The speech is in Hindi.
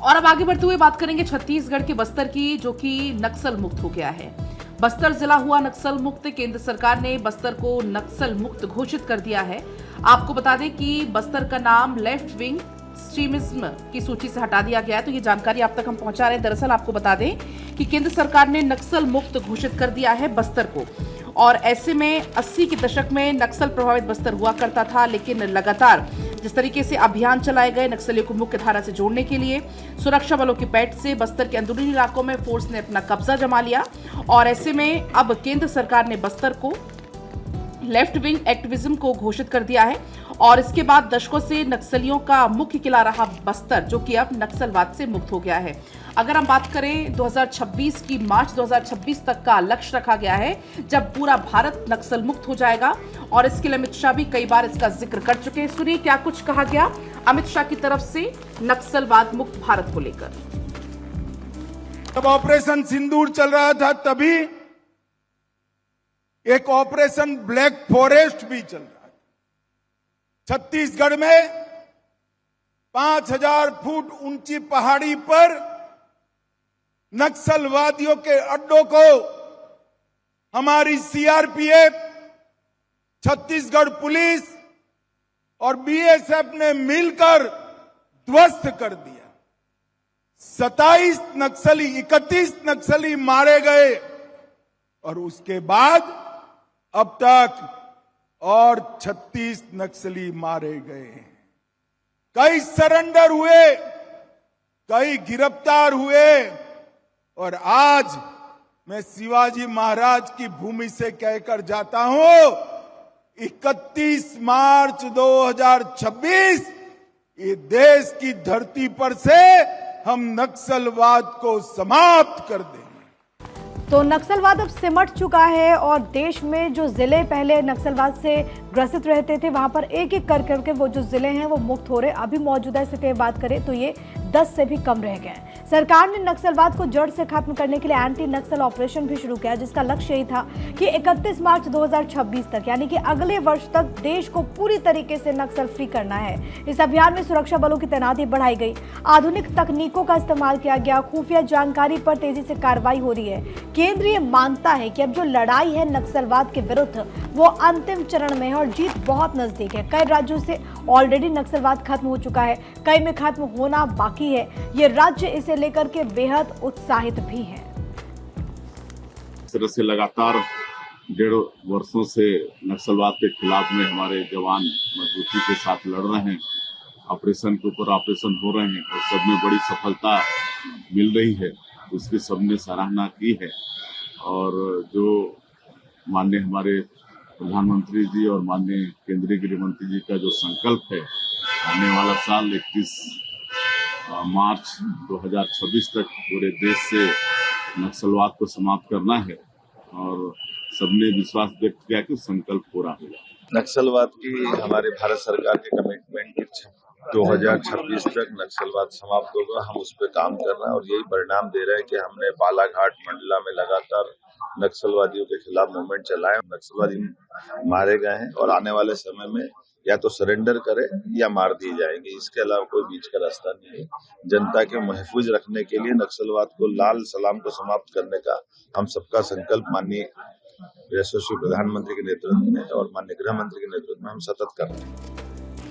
और अब आगे बढ़ते हुए बात करेंगे छत्तीसगढ़ के बस्तर की, जो कि नक्सल मुक्त हो गया है। बस्तर जिला हुआ नक्सल मुक्त। केंद्र सरकार ने बस्तर को नक्सल मुक्त घोषित कर दिया है। आपको बता दें कि बस्तर का नाम लेफ्ट विंग एक्सट्रीमिज्म की सूची से हटा दिया गया है। तो ये जानकारी आप तक हम पहुंचा रहे हैं। दरअसल आपको बता दें कि केंद्र सरकार ने नक्सल मुक्त घोषित कर दिया है बस्तर को, और ऐसे में 80 के दशक में नक्सल प्रभावित बस्तर हुआ करता था, लेकिन लगातार जिस तरीके से अभियान चलाए गए नक्सलियों को मुख्य धारा से जोड़ने के लिए, सुरक्षा बलों की पैठ से बस्तर के अंदरूनी इलाकों में फोर्स ने अपना कब्जा जमा लिया, और ऐसे में अब केंद्र सरकार ने बस्तर को लेफ्ट विंग एक्टिविज्म को घोषित कर दिया है। और इसके बाद दशकों से नक्सलियों का मुख्य किला रहा बस्तर, जो कि अब नक्सलवाद से मुक्त हो गया है। अगर हम बात करें 2026 की, मार्च 2026 तक का लक्ष्य रखा गया है, जब पूरा भारत नक्सल मुक्त हो जाएगा, और इसके लिए अमित शाह भी कई बार इसका जिक्र कर चुके हैं। सुनिए क्या कुछ कहा गया अमित शाह की तरफ से नक्सलवाद मुक्त भारत को लेकर। जब ऑपरेशन सिंदूर चल रहा था, तभी एक ऑपरेशन ब्लैक फॉरेस्ट भी चल रहा था। छत्तीसगढ़ में 5000 फुट ऊंची पहाड़ी पर नक्सलवादियों के अड्डों को हमारी सीआरपीएफ, छत्तीसगढ़ पुलिस और बीएसएफ ने मिलकर ध्वस्त कर दिया। 31 नक्सली मारे गए, और उसके बाद अब तक और 36 नक्सली मारे गए। कई सरेंडर हुए, कई गिरफ्तार हुए, और आज मैं शिवाजी महाराज की भूमि से कहकर जाता हूं, 31 मार्च 2026 ये देश की धरती पर से हम नक्सलवाद को समाप्त कर देंगे। तो नक्सलवाद अब सिमट चुका है, और देश में जो जिले पहले नक्सलवाद से ग्रसित रहते थे, वहां पर एक एक कर करके वो जो जिले हैं वो मुक्त हो रहे। अभी मौजूदा स्थिति में बात करें तो ये 10 से भी कम रह गए हैं। सरकार ने नक्सलवाद को जड़ से खत्म करने के लिए एंटी नक्सल ऑपरेशन भी शुरू किया, जिसका लक्ष्य यही था कि 31 मार्च 2026 तक, यानी कि अगले वर्ष तक देश को पूरी तरीके से नक्सल फ्री करना है। इस अभियान में सुरक्षा बलों की तैनाती बढ़ाई गई, आधुनिक तकनीकों का इस्तेमाल किया गया, खुफिया जानकारी पर तेजी से कार्रवाई हो रही है। केंद्र ये मानता है कि अब जो लड़ाई है नक्सलवाद के विरुद्ध वो अंतिम चरण में है और जीत बहुत नजदीक है। कई राज्यों से ऑलरेडी नक्सलवाद खत्म हो चुका है, कई में खत्म होना बाकी है। ये राज्य इसे लेकर के बेहद उत्साहित भी है। इस तरह से लगातार 1.5 वर्षों से नक्सलवाद के खिलाफ में हमारे जवान मजबूती के साथ लड़ रहे हैं। ऑपरेशन के ऊपर ऑपरेशन हो रहे हैं और सब में बड़ी सफलता मिल रही है, उसकी सबने सराहना की है। और जो माननीय हमारे प्रधानमंत्री जी और माननीय केंद्रीय गृह मंत्री जी का जो संकल्प है, आने वाला साल 31 मार्च 2026 तक पूरे देश से नक्सलवाद को समाप्त करना है, और सबने विश्वास व्यक्त किया कि संकल्प पूरा होगा। नक्सलवाद की हमारे भारत सरकार के कमिटमेंट की 2026 तक नक्सलवाद समाप्त होगा। हम उस पर काम कर रहे हैं, और यही परिणाम दे रहे हैं कि हमने बालाघाट मंडला में लगातार नक्सलवादियों के खिलाफ मूवमेंट चलाए। नक्सलवादी मारे गए हैं, और आने वाले समय में या तो सरेंडर करें या मार दिए जाएंगे। इसके अलावा कोई बीच का रास्ता नहीं है। जनता के महफूज रखने के लिए नक्सलवाद को लाल सलाम को समाप्त करने का हम सबका संकल्प माननीय यशस्वी प्रधानमंत्री के नेतृत्व में और माननीय गृह मंत्री के नेतृत्व में हम सतत कर रहे हैं।